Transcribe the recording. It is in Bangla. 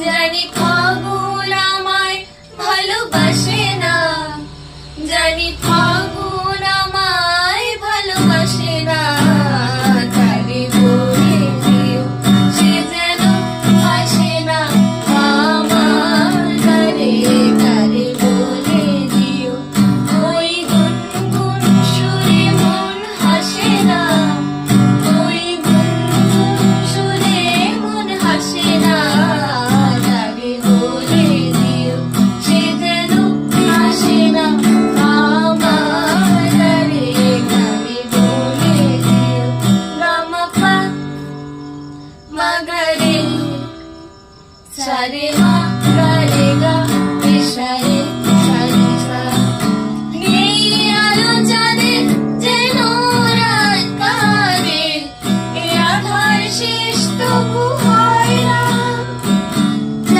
জানি ফাগুন আমায় ভালোবাসে না, জানি ফাগুন আমায় ভালোবাসে না। তারে বলে দিও সে যেন আসে না আমার ঘরে। তারে বলে দিও ওই গুনগুন সুরে মন হাসে না, ওই গুনগুন সুরে মন হাসে না। তারে বলে দিও সে যেন আসে না আমার ঘরে। তারে বলে দিও গামাপা মাগরে সারে মা গরে